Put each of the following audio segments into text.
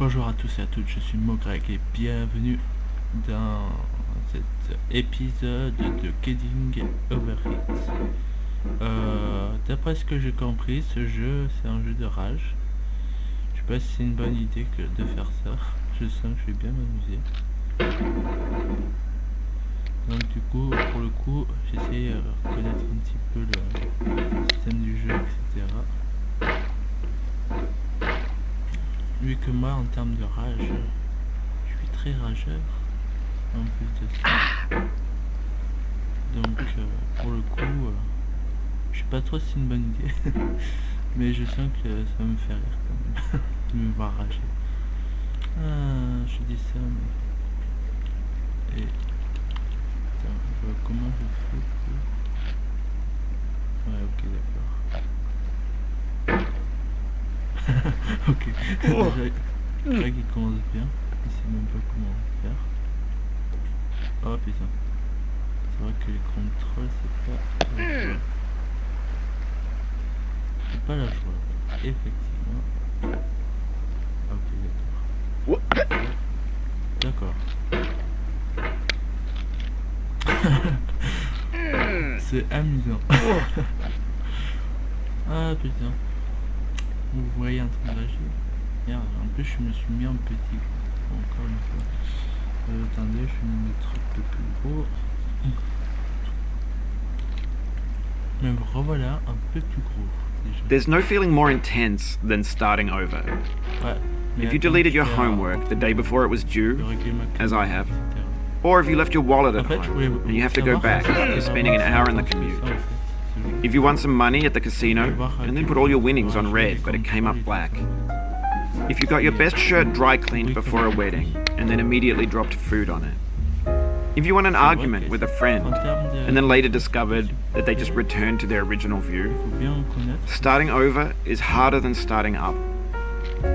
Bonjour à tous et à toutes, je suis Mogreg et bienvenue dans cet épisode de Getting Over It. D'après ce que j'ai compris, ce jeu c'est un jeu de rage. Je sais pas si c'est une bonne idée de faire ça. Je sens que je vais bien m'amuser. Donc du coup, pour le coup, j'essaie de connaître un petit peu le système du jeu, etc. Vu que moi, en termes de rage, je suis très rageur, en plus de ça. Donc, pour le coup, je sais pas trop si c'est une bonne idée, mais je sens que ça va me faire rire quand même, de me voir rager. Je dis ça, mais... Et... Attends, comment je fais? Ouais, ok, d'accord. Ok, déjà, Craig il commence bien, il sait même pas comment faire. Oh putain, c'est vrai que les contrôles c'est pas la joie. C'est pas la joie, effectivement. Ok, d'accord. C'est amusant. Ah putain. Vous voyez un truc d'agir. Merde, en plus je me suis mis en petit. Encore une fois. Attendez, je vais me mettre un peu plus gros. Mais revoilà un peu plus gros. Déjà. There's no feeling more intense than starting over. Ouais, If you deleted your homework the day before it was due, as I have, etc. or if you left your wallet at En fait, home and you have to go back after spending an hour in the commute. If you won some money at the casino and then put all your winnings on red but it came up black. If you got your best shirt dry cleaned before a wedding and then immediately dropped food on it. If you won an argument with a friend and then later discovered that they just returned to their original view. Starting over is harder than starting up.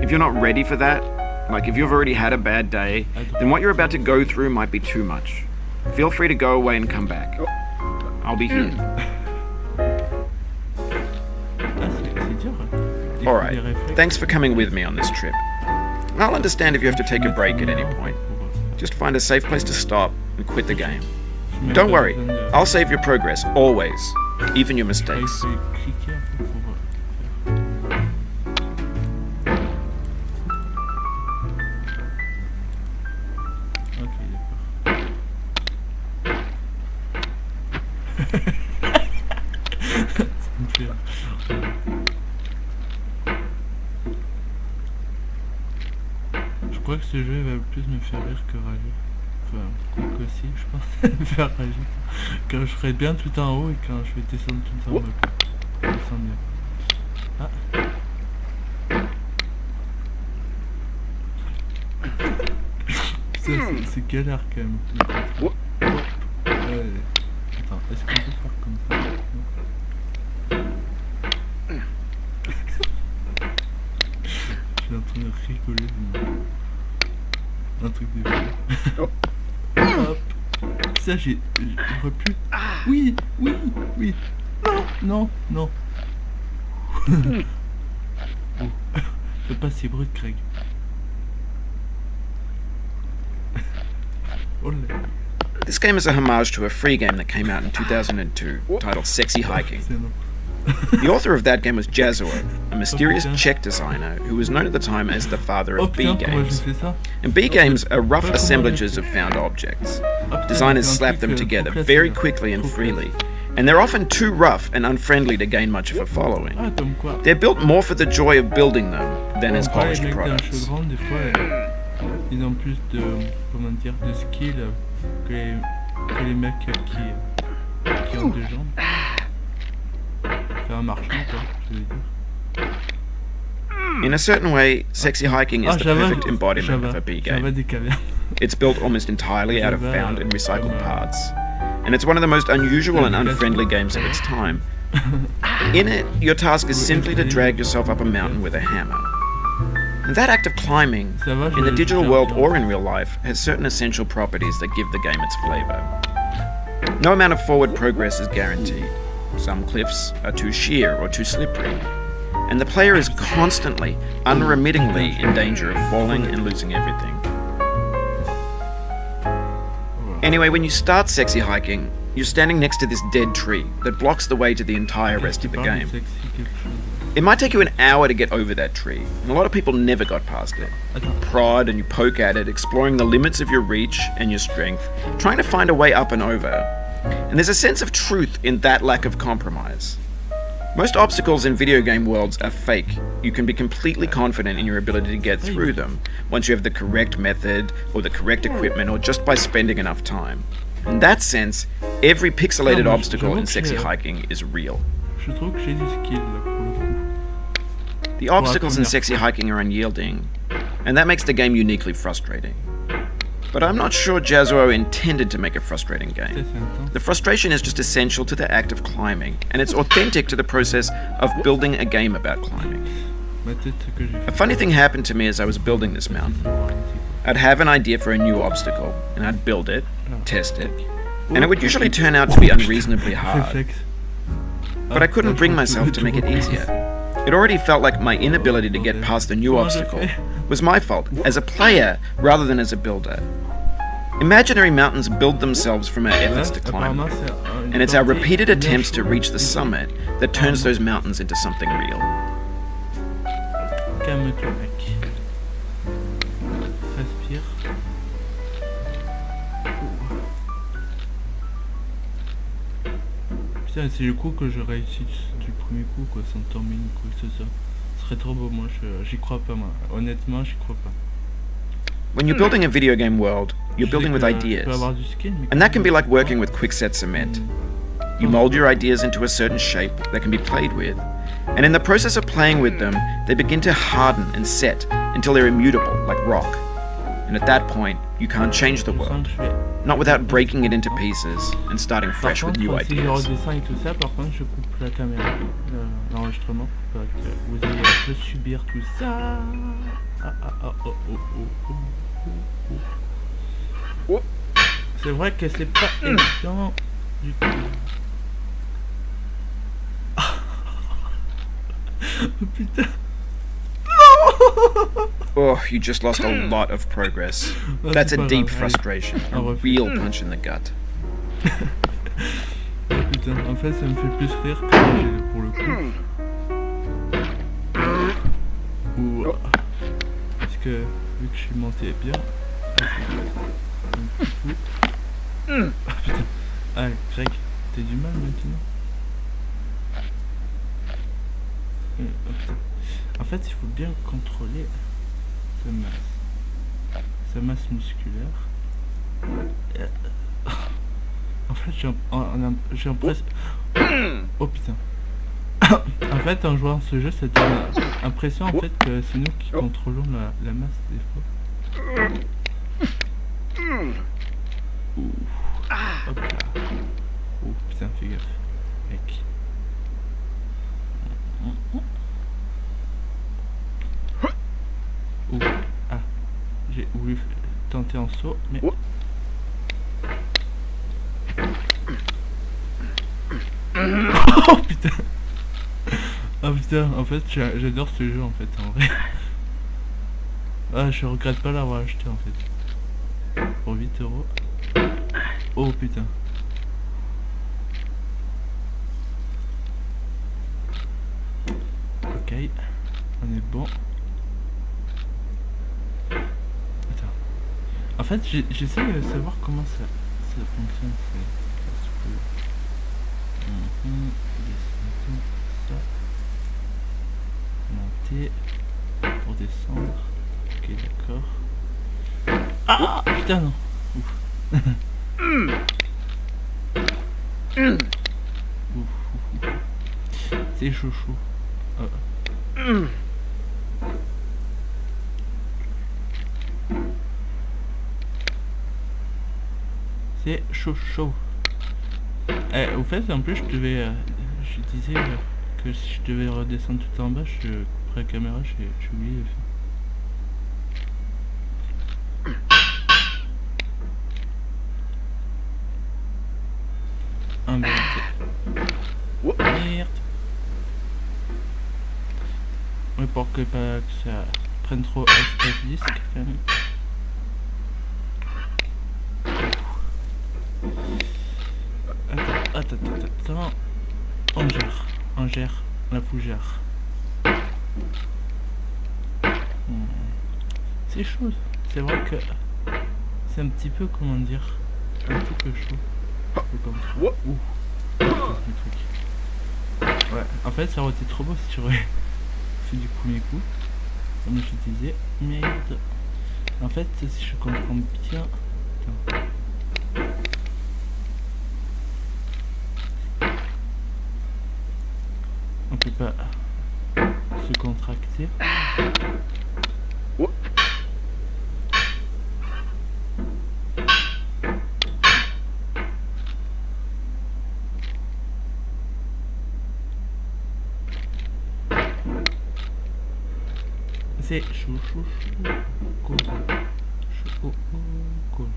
If you're not ready for that, like if you've already had a bad day, then what you're about to go through might be too much. Feel free to go away and come back. I'll be here. Alright, thanks for coming with me on this trip. I'll understand if you have to take a break at any point. Just find a safe place to stop and quit the game. Don't worry, I'll save your progress, always, even your mistakes. Je crois que ce jeu va plus me faire rire que rager. Enfin, quoi que aussi, je pense me faire rager. Quand je serai bien tout en haut et quand je vais descendre tout en bas. Je me sens bien. Ça, c'est galère quand même. Attends, est-ce qu'on peut faire comme ça? Je suis en train de rigoler. Un truc de fou. Hop. Ça, j'aurais pu. Oui. Non. Oh. Fais pas si brut, Craig. Oh là. This game is a homage to a free game that came out in 2002, titled Sexy Hiking. The author of that game was Jazuo, a mysterious Czech designer who was known at the time as the father of B games. And B games are rough assemblages of found objects. Designers slap them together very quickly and freely, and they're often too rough and unfriendly to gain much of a following. They're built more for the joy of building them than as polished products. Ils ont plus de, comment dire, de skill que les mecs qui ont deux jambes. C'est un marchand, quoi, je veux dire. In a certain way, Sexy Hiking is the perfect embodiment of a B game. It's built almost entirely out of found and recycled parts, and it's one of the most unusual and unfriendly games of its time. In it, your task is simply to drag yourself up a mountain with a hammer. And that act of climbing, in the digital world or in real life, has certain essential properties that give the game its flavour. No amount of forward progress is guaranteed. Some cliffs are too sheer or too slippery, and the player is constantly, unremittingly in danger of falling and losing everything. Anyway, when you start sexy hiking, you're standing next to this dead tree that blocks the way to the entire rest of the game. It might take you an hour to get over that tree, and a lot of people never got past it. You prod and you poke at it, exploring the limits of your reach and your strength, trying to find a way up and over. And there's a sense of truth in that lack of compromise. Most obstacles in video game worlds are fake. You can be completely confident in your ability to get through them once you have the correct method or the correct equipment or just by spending enough time. In that sense, every pixelated obstacle in sexy hiking is real. Je trouve que j'ai du skill là pour le coup. The obstacles in sexy hiking are unyielding, and that makes the game uniquely frustrating. But I'm not sure Jazzuo intended to make a frustrating game. The frustration is just essential to the act of climbing, and it's authentic to the process of building a game about climbing. A funny thing happened to me as I was building this mountain. I'd have an idea for a new obstacle, and I'd build it, test it, and it would usually turn out to be unreasonably hard. But I couldn't bring myself to make it easier. It already felt like my inability to get past the new obstacle was my fault as a player rather than as a builder. Imaginary mountains build themselves from our efforts to climb them, and it's our repeated attempts to reach the summit that turns those mountains into something real. Calme-toi, mec. Respire. Putain, c'est du coup que je réussis du premier coup, quoi, sans tomber ni quoi que ce soit. Ce serait trop beau, moi, j'y crois pas, moi. Honnêtement, j'y crois pas. When you're building a video game world, you're building with ideas. And that can be like working with quickset cement. You mold your ideas into a certain shape that can be played with. And in the process of playing with them, they begin to harden and set until they're immutable, like rock. And at that point, you can't change the world. Not without breaking it into pieces and starting fresh with new ideas. Si je redescends et tout ça, par contre, je coupe la caméra, l'enregistrement, pour que vous ayez à peu subir tout ça. C'est vrai que c'est pas évident du tout. Oh putain. Oh, you just lost a lot of progress. That's a deep frustration, a real punch in the gut. Oh putain, en fait ça me fait plus rire que rire pour le coup. Ou parce que vu que je suis monté bien. Ah putain. Ah Greg, t'as du mal maintenant. Oh putain. En fait, il faut bien contrôler sa masse musculaire. En fait, j'ai l'impression... Oh putain. En fait, en jouant ce jeu, ça donne l'impression en fait que c'est nous qui contrôlons la masse des fois. Hop là. Oh putain, fais gaffe, mec. Ah, j'ai voulu tenter en saut, mais... Oh putain. Oh putain, en fait j'adore ce jeu en fait en vrai. Ah, je regrette pas l'avoir acheté en fait. Pour 8 €. Oh putain. Ok, on est bon. Attends. En fait, j'essaie de savoir comment ça fonctionne. Monter pour descendre. Ok, d'accord. Ah putain, non. Ouf. C'est chaud. C'est chaud. Au fait, en plus, je disais que si je devais redescendre tout en bas, je prends la caméra, j'ai oublié de faire. Merde. Oui, pour que pas que ça prenne trop espace disque quand même. Attends. On gère la fougère. C'est chaud. C'est vrai que c'est un petit peu, comment dire, un petit peu chaud. Comme ça. Ouh. Le truc. Ouais. En fait, ça aurait été trop beau si j'aurais fait du premier coup. Comme je disais. Merde. En fait, si je comprends bien. Attends. On peut pas se contracter. C'est chou. Cool. Cool.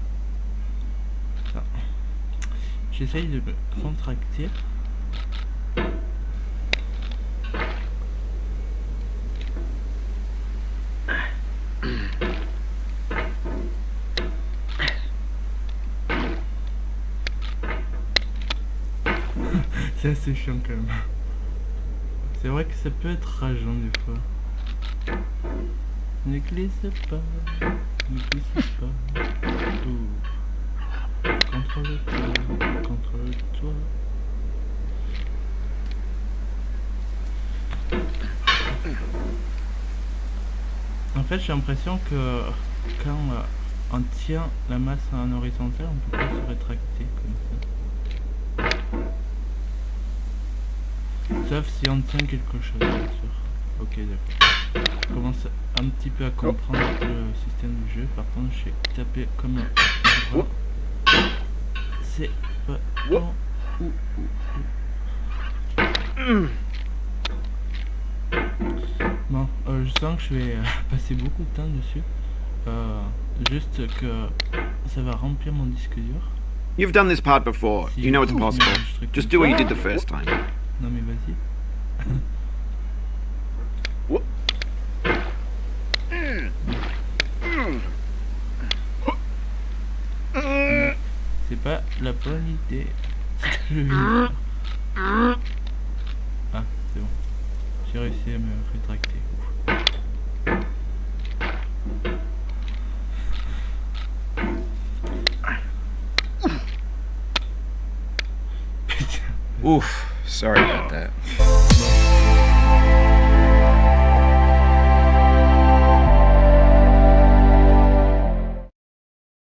Ça. J'essaye de me contracter. C'est assez chiant quand même. C'est vrai que ça peut être rageant des fois. Ne glisse pas. Contrôle-toi. En fait, j'ai l'impression que quand on tient la masse en horizontal, on peut pas se rétracter comme ça. Sauf si on tient quelque chose, bien sûr. Ok, d'accord. Je commence un petit peu à comprendre le système du jeu. Par contre, j'ai tapé comme un bras. C'est pas bon. Bon, je sens que je vais passer beaucoup de temps dessus. Juste que ça va remplir mon disque dur. You've done this part before. You know it's impossible. Just do what you did the first time. Non mais vas-y. C'est pas la bonne idée. Je vais le faire. Ah, c'est bon. J'ai réussi à me rétracter. Oof, sorry about that.